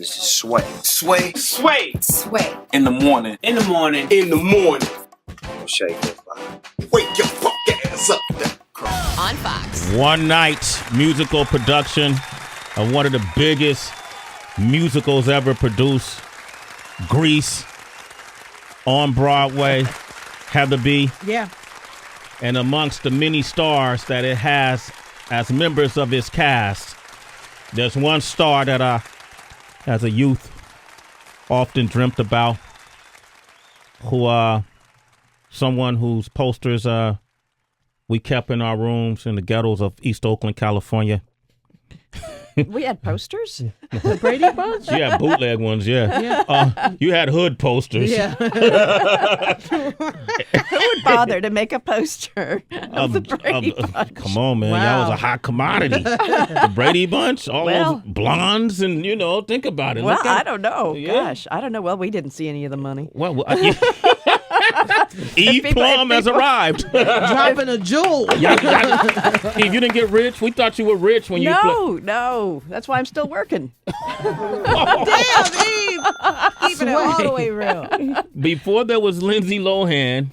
This is Sway. Sway. Sway. Sway. In the morning. In the morning. In the morning. Don't shake your body. Wake your fuck ass up. On Fox. One night musical production of one of the biggest musicals ever produced, Grease, on Broadway, Heather B. Yeah. And amongst the many stars that it has as members of its cast, there's one star that I, as a youth, often dreamt about, someone whose posters we kept in our rooms in the ghettos of East Oakland, California. We had posters? The Brady Bunch? You had bootleg ones, yeah. You had hood posters. Yeah. Who would bother to make a poster of the Brady Bunch? Come on, man. Wow. Y'all was a hot commodity. The Brady Bunch, all those blondes, and, think about it. Well, Look at I don't know. Yeah. Gosh, I don't know. Well, we didn't see any of the money. Eve Plumb has arrived. Dropping a jewel. Eve, you didn't get rich? We thought you were rich when you... No. That's why I'm still working. Damn, Eve. Keeping it all the way real. Before there was Lindsay Lohan,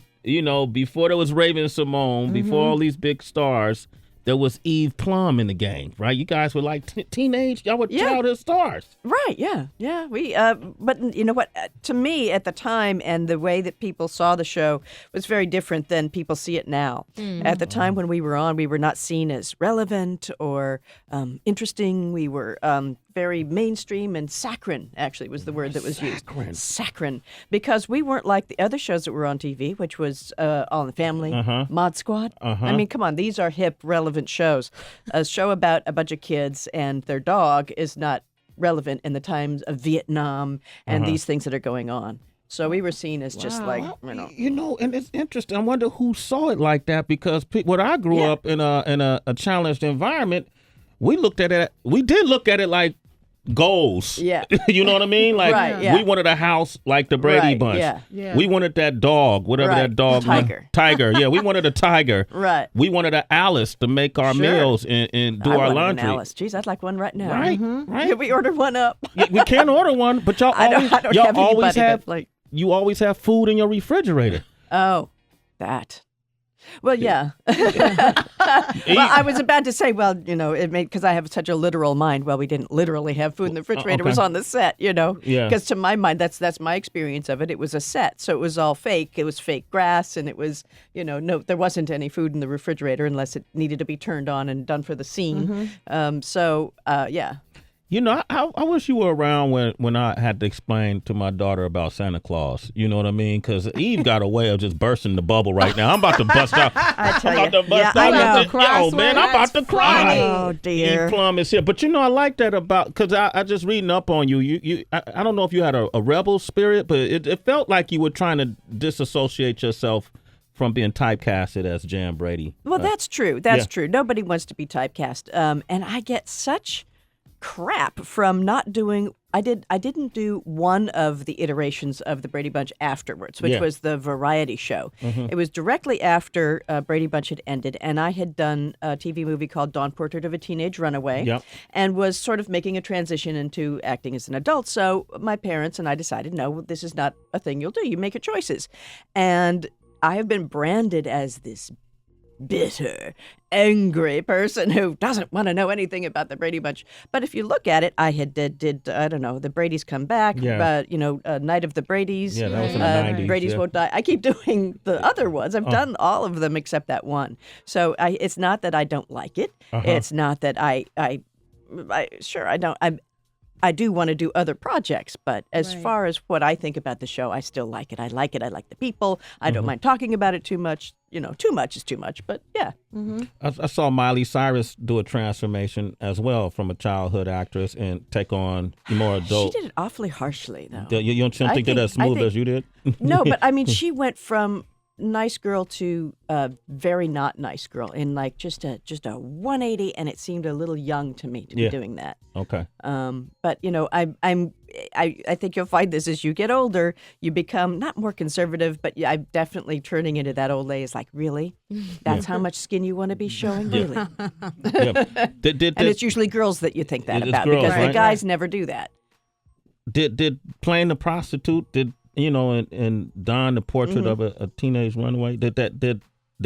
before there was Raven Simone, before all these big stars, there was Eve Plumb in the game, right? You guys were like teenage, y'all were childhood stars. Right, yeah. We, but you know what? To me, at the time, and the way that people saw the show was very different than people see it now. At the time when we were on, we were not seen as relevant or interesting. We were very mainstream, and saccharine actually was the word that was used. Saccharine, because we weren't like the other shows that were on TV, which was All in the Family, Mod Squad. I mean, come on, these are hip, relevant shows. A show about a bunch of kids and their dog is not relevant in the times of Vietnam and these things that are going on. So we were seen as just and it's interesting. I wonder who saw it like that, because when I grew up in a challenged environment, we did look at it like goals. Yeah. You know what I mean? Like, we wanted a house like the Brady Bunch. Yeah. We wanted that dog, whatever that dog. Tiger. Yeah, we wanted a tiger. Right. We wanted an Alice to make our meals and do our laundry. An Alice. Jeez, I'd like one right now. Right. Yeah, we ordered one up. We can't order one, but y'all you always have food in your refrigerator. Oh, that. Well, yeah. Well, I was about to say, because I have such a literal mind. Well, we didn't literally have food in the refrigerator. It was on the set, Yeah. Because to my mind, that's my experience of it. It was a set, so it was all fake. It was fake grass, and it was, no, there wasn't any food in the refrigerator unless it needed to be turned on and done for the scene. Yeah. I wish you were around when I had to explain to my daughter about Santa Claus. You know what I mean? Because Eve got a way of just bursting the bubble right now. I'm about to bust out. I'm about to bust out. I'm about to cry. Oh, dear. Eve Plumb is here. But I like that about, because I just reading up on you. I don't know if you had a rebel spirit, but it felt like you were trying to disassociate yourself from being typecasted as Jan Brady. Well, that's true. That's true. Nobody wants to be typecast. And I get such crap from not doing. I didn't do one of the iterations of the Brady Bunch afterwards, which was the variety show. It was directly after Brady Bunch had ended, and I had done a TV movie called Dawn Portrait of a Teenage Runaway, and was sort of making a transition into acting as an adult. So my parents and I decided, no, this is not a thing you'll do. You make your choices. And I have been branded as this bitter, angry person who doesn't want to know anything about the Brady Bunch. But if you look at it, I had did I don't know, The Brady's Come Back, Night of the Brady's, that was in the 90s, Brady's Won't Die. I keep doing the other ones. I've done all of them except that one. So it's not that I don't like it. It's not that I don't. I do want to do other projects, but as far as what I think about the show, I still like it. I like it. I like the people. I don't mind talking about it too much. Too much is too much, but yeah. I saw Miley Cyrus do a transformation as well from a childhood actress and take on more adult. She did it awfully harshly, though. You don't think they're as smooth as you did? No, but I mean, she went from nice girl to very not nice girl in like just a 180, and it seemed a little young to me to be doing that. Okay. But I think you'll find this as you get older, you become not more conservative, but I'm definitely turning into that old lady. It's like, really? That's how much skin you want to be showing? Really? And it's usually girls that you think that about, girls, because right? the guys never do that. did playing the prostitute, and Don, the portrait of a teenage runaway, did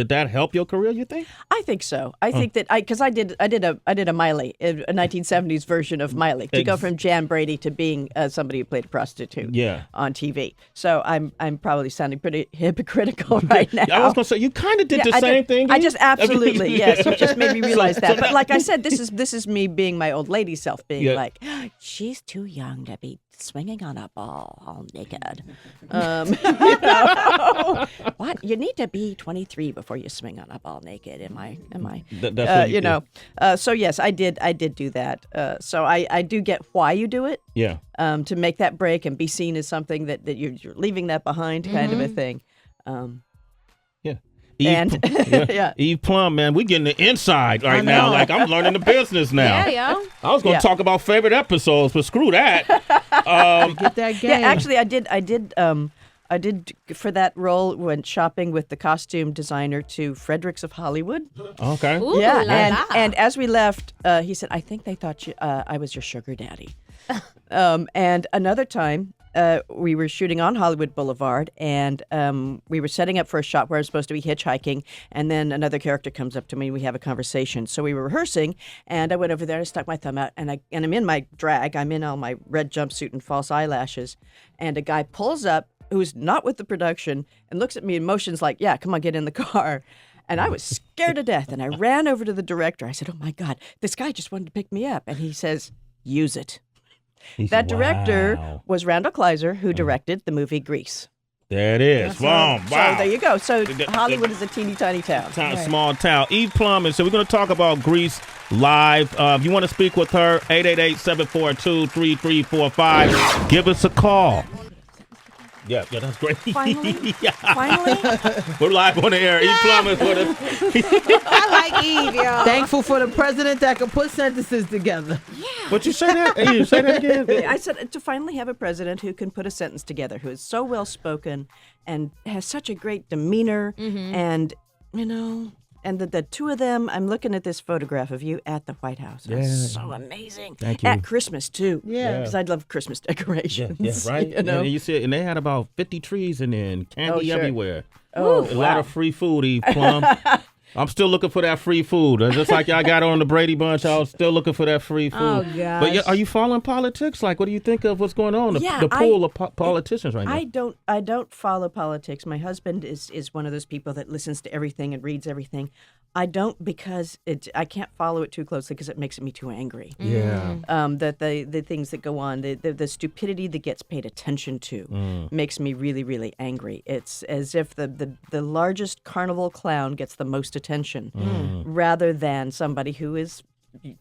that help your career, you think? I think so. I think that because I did a Miley, a 1970s version of Miley, to go from Jan Brady to being somebody who played a prostitute on TV. So I'm probably sounding pretty hypocritical right now. I was going to say, you kind of did the same thing. I just absolutely, yes. You just made me realize that. But like I said, this is me being my old lady self, being like, she's too young to be swinging on a ball all naked. What? You need to be 23 before you swing on a ball naked. Am I? So yes, I did do that. So I do get why you do it. Yeah. To make that break and be seen as something that you're leaving that behind, kind of a thing. Eve Plumb, man, we getting the inside right now. Like, I'm learning the business now. Yeah. I was going to talk about favorite episodes, but screw that. Get that game. Yeah, actually, I did for that role, went shopping with the costume designer to Fredericks of Hollywood. Okay. Ooh, Yeah, and as we left, he said, "I think they thought I was your sugar daddy." And another time, we were shooting on Hollywood Boulevard, and we were setting up for a shot where I was supposed to be hitchhiking, and then another character comes up to me, and we have a conversation. So we were rehearsing, and I went over there, and I stuck my thumb out, and I'm in my drag. I'm in all my red jumpsuit and false eyelashes, and a guy pulls up who's not with the production and looks at me and motions like, "Yeah, come on, get in the car." And I was scared to death, and I ran over to the director. I said, "Oh, my God, this guy just wanted to pick me up." And he says, "Use it." That director was Randall Kleiser, who directed the movie Grease. There it is. Wow. So there you go. So Hollywood is a teeny tiny town. Small town. Eve Plumb. And so we're going to talk about Grease live. If you want to speak with her, 888-742-3345. Give us a call. Yeah, that's great. Finally? Yeah. Finally? We're live on the air. Eve Plumb is with us. I like Eve, y'all. Thankful for the president that can put sentences together. Yeah. What you say that? You say that again? I said to finally have a president who can put a sentence together, who is so well spoken and has such a great demeanor, and and the two of them. I'm looking at this photograph of you at the White House. It's so amazing. Thank you. At Christmas too. Yeah. Because I love Christmas decorations. Yeah, right. You know? And you see, and they had about 50 trees in there and candy everywhere. Oh, A lot of free food, Eve Plumb. I'm still looking for that free food. Just like y'all got on the Brady Bunch, I was still looking for that free food. Oh, gosh. But are you following politics? Like, what do you think of what's going on? The pool of politicians right now. I don't follow politics. My husband is one of those people that listens to everything and reads everything. I don't because I can't follow it too closely because it makes me too angry. Yeah. That the things that go on, the stupidity that gets paid attention to makes me really, really angry. It's as if the largest carnival clown gets the most attention rather than somebody who is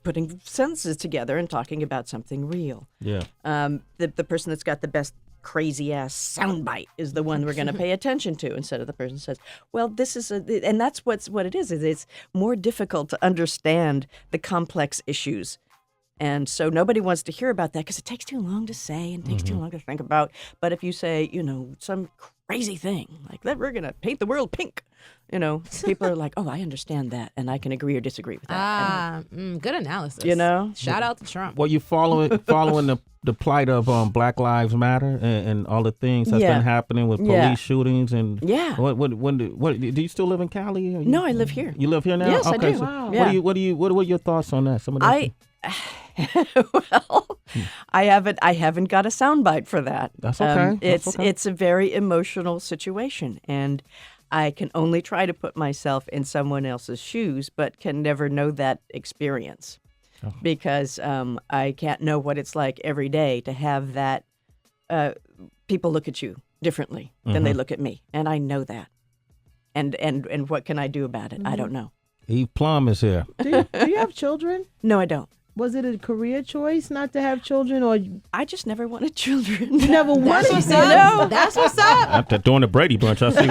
putting sentences together and talking about something real. Yeah. The person that's got the best crazy ass soundbite is the one we're going to pay attention to instead of the person who says, well, this is and that's what it is it's more difficult to understand the complex issues. And so nobody wants to hear about that because it takes too long to say and takes too long to think about. But if you say, some crazy thing like that, we're going to paint the world pink, people are like, oh, I understand that. And I can agree or disagree with that. Good analysis. Shout out to Trump. Well, you following the plight of Black Lives Matter and all the things that's been happening with police shootings and What do you still live in Cali? No, I live here. You live here now? Yes, okay, I do. So Wow. Yeah. What are your thoughts on that? Some of that. Well, I haven't got a soundbite for that. That's okay. It's a very emotional situation, and I can only try to put myself in someone else's shoes, but can never know that experience because I can't know what it's like every day to have that people look at you differently than they look at me, and I know that. And what can I do about it? I don't know. Eve Plumb is here. Do you have children? No, I don't. Was it a career choice not to have children, or I just never wanted children. you never wanted That's what's to? up. That's what's up. After doing the Brady Bunch, I see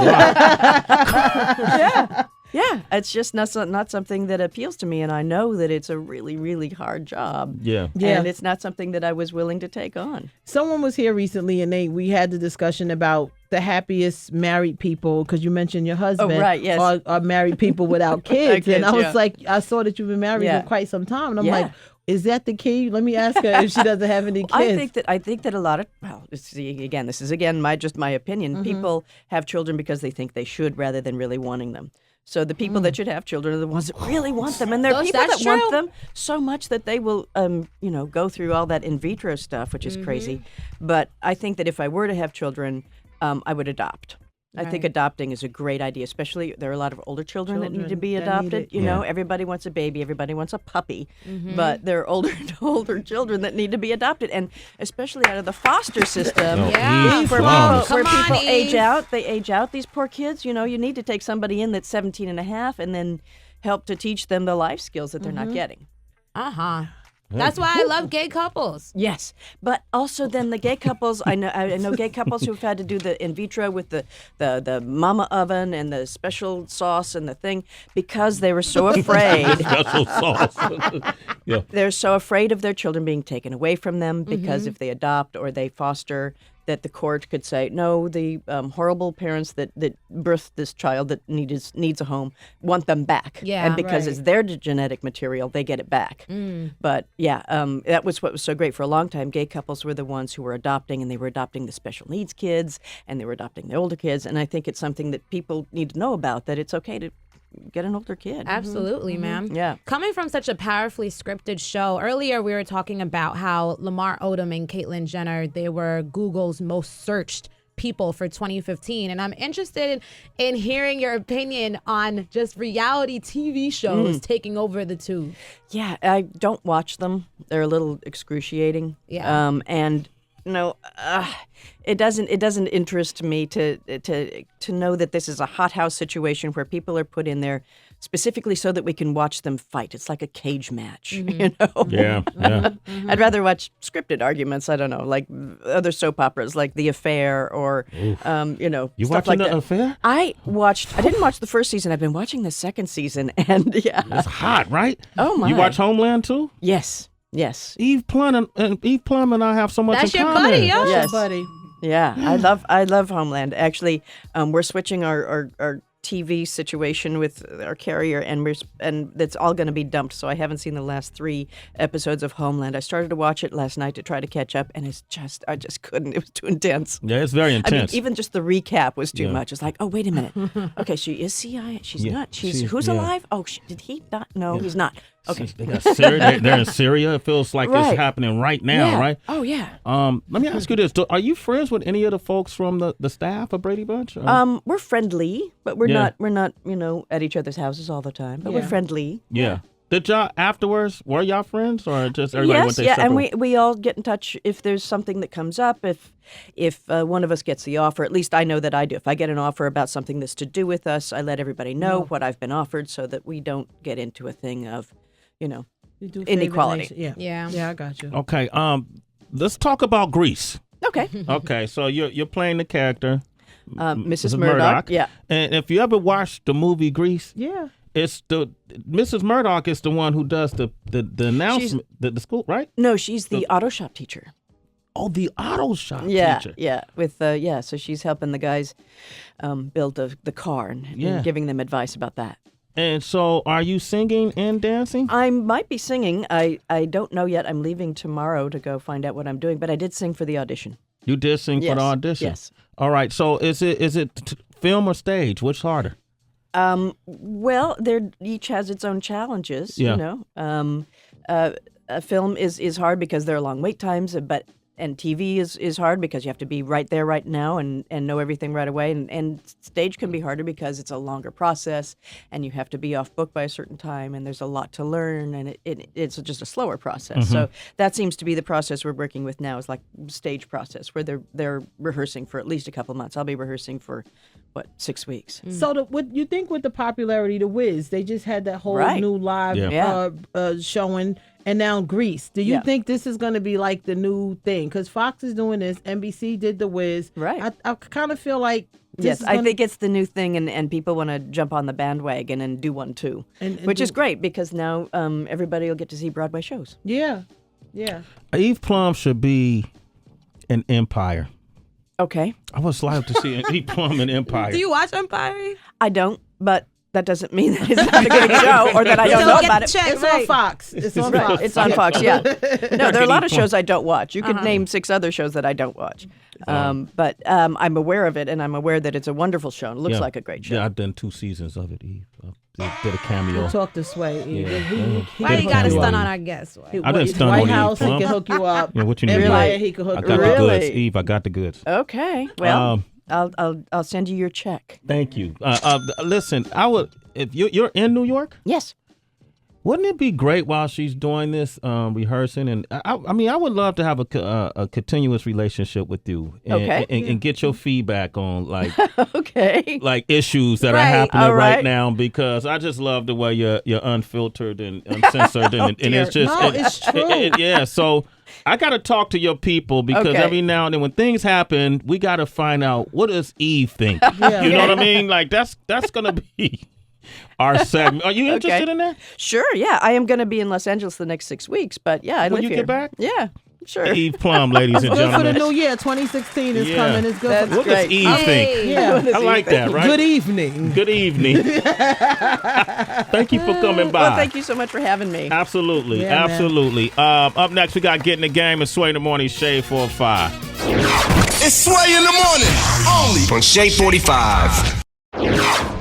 why. Yeah, it's just not something that appeals to me, and I know that it's a really, really hard job. Yeah. And it's not something that I was willing to take on. Someone was here recently, and we had the discussion about the happiest married people, because you mentioned your husband. Oh, right, yes. Are married people without kids. Kids, and I was yeah. like, I saw that you've been married Yeah. for quite some time, and I'm Yeah. like, Is that the key? Let me ask her if she doesn't have any kids. I think that a lot of this is my opinion. Mm-hmm. People have children because they think they should rather than really wanting them. So the people that should have children are the ones that really want them, and there are people that want them so much that they will, go through all that in vitro stuff, which is crazy. But I think that if I were to have children, I would adopt. I think adopting is a great idea, especially there are a lot of older children that need to be adopted. You know, everybody wants a baby, everybody wants a puppy, but there are older children that need to be adopted, and especially out of the foster system, where people age out. They age out, these poor kids. You know, you need to take somebody in that's 17 and a half and then help to teach them the life skills that they're not getting. That's why I love gay couples. Yes, but also then the gay couples. I know gay couples who've had to do the in vitro with the mama oven and the special sauce and the thing because they were so afraid. Special sauce. Yeah. They're so afraid of their children being taken away from them because if they adopt or they foster, that the court could say, no, the horrible parents that birthed this child that needs a home want them back. Yeah, and because it's their genetic material, they get it back. But that was what was so great for a long time. Gay couples were the ones who were adopting, and they were adopting the special needs kids, and they were adopting the older kids. And I think it's something that people need to know about, that it's okay to get an older kid. Absolutely, ma'am. Yeah. Coming from such a powerfully scripted show, earlier we were talking about how Lamar Odom and Caitlyn Jenner, they were Google's most searched people for 2015. And I'm interested in hearing your opinion on just reality TV shows taking over the two. Yeah, I don't watch them. They're a little excruciating. Yeah. And no, it doesn't interest me to know that this is a hothouse situation where people are put in there specifically so that we can watch them fight. It's like a cage match, you know? Yeah. I'd rather watch scripted arguments, I don't know, like other soap operas like The Affair or, You stuff watching like The that. Affair? I didn't watch the first season. I've been watching the second season, and It's hot, right? Oh, my. You watch Homeland too? Yes. Eve Plumb and I have so much That's in your common. buddy, yo. Yes. buddy. Yeah, I love Homeland. Actually, we're switching our TV situation with our carrier, and that's all going to be dumped. So I haven't seen the last 3 episodes of Homeland. I started to watch it last night to try to catch up, and I just couldn't. It was too intense. Yeah, it's very I intense. mean, even just the recap was too much. It's like, oh, wait a minute. Okay, she is CIA. She's not. Who's alive? Oh, did he not? No, he's not. Okay. They got Syria. They're in Syria. It feels like it's happening right now, Yeah. right? Oh, yeah. Let me ask you this: are you friends with any of the folks from the staff of Brady Bunch? We're friendly, but we're not at each other's houses all the time. But we're friendly. Yeah. Did y'all afterwards? Were y'all friends, or just everybody went their separate? And we all get in touch if there's something that comes up. If one of us gets the offer, at least I know that I do. If I get an offer about something that's to do with us, I let everybody know what I've been offered, so that we don't get into a thing of, inequality. Yeah, I got you. Okay. Let's talk about Grease. Okay. Okay, so you're playing the character, Mrs. Murdock. Yeah. And if you ever watched the movie Grease, Yeah. it's Mrs. Murdock is the one who does the announcement, the school, right? No, she's the auto shop teacher. Oh, the auto shop teacher. Yeah. So she's helping the guys build the car and giving them advice about that. And so, are you singing and dancing? I might be singing. I don't know yet. I'm leaving tomorrow to go find out what I'm doing, but I did sing for the audition. You did sing for the audition? Yes. All right. So, is it film or stage? Which harder? Well, each has its own challenges, Yeah. you know. A film is hard because there are long wait times, and TV is hard because you have to be right there right now and know everything right away. And stage can be harder because it's a longer process and you have to be off book by a certain time and there's a lot to learn and it's just a slower process. So that seems to be the process we're working with now, is like stage process where they're rehearsing for at least a couple months. I'll be rehearsing for 6 weeks. So what you think with the popularity of The Wiz, they just had that whole new live showing, and now Grease. Do you think this is going to be like the new thing? Because Fox is doing this, NBC did The Wiz. Right. I kind of feel like Yes, I think it's the new thing, and people want to jump on the bandwagon and do one too, which is great because now everybody will get to see Broadway shows. Yeah. Eve Plumb should be an Empire. Okay. I would like to see Eve Plumb in Empire. Do you watch Empire? I don't, but that doesn't mean that it's not a good show or that I don't know about it. It's on Fox. It's on Fox. It's on Fox, yeah. No, there are a lot of shows I don't watch. You could name 6 other shows that I don't watch. But I'm aware of it, and I'm aware that it's a wonderful show. It looks like a great show. Yeah, I've done 2 seasons of it, Eve. Did a cameo. We'll talk this way. Why you got to stun on our guests? I didn't stun on White House, Eve he can hook you up. Yeah, what you need? Everywhere he can hook I you got up. the goods, Eve. I got the goods. Okay. Well, I'll send you your check. Thank you. Listen, if you're in New York. Yes. Wouldn't it be great while she's doing this rehearsing? And I mean, I would love to have a continuous relationship with you, and get your feedback on like like issues that are happening right now, because I just love the way you're unfiltered and uncensored, and it's just it's true. Yeah. So I got to talk to your people, because every now and then when things happen, we got to find out, what does Eve think? You know what I mean? Like that's gonna be our segment. Are you interested in that? Sure, yeah. I am going to be in Los Angeles the next 6 weeks, but yeah, I live here. When you get back? Yeah, sure. Eve Plumb, ladies and Good for gentlemen. the new year. 2016 is coming. It's good. That's What does great. Eve think? Yeah. I like that, right? Good evening. Good evening. Thank you for coming by. Well, thank you so much for having me. Absolutely, Yeah, absolutely. Up next, we got Get in the Game and Sway in the Morning, Shade 4-5. It's Sway in the morning, only On Shade 45.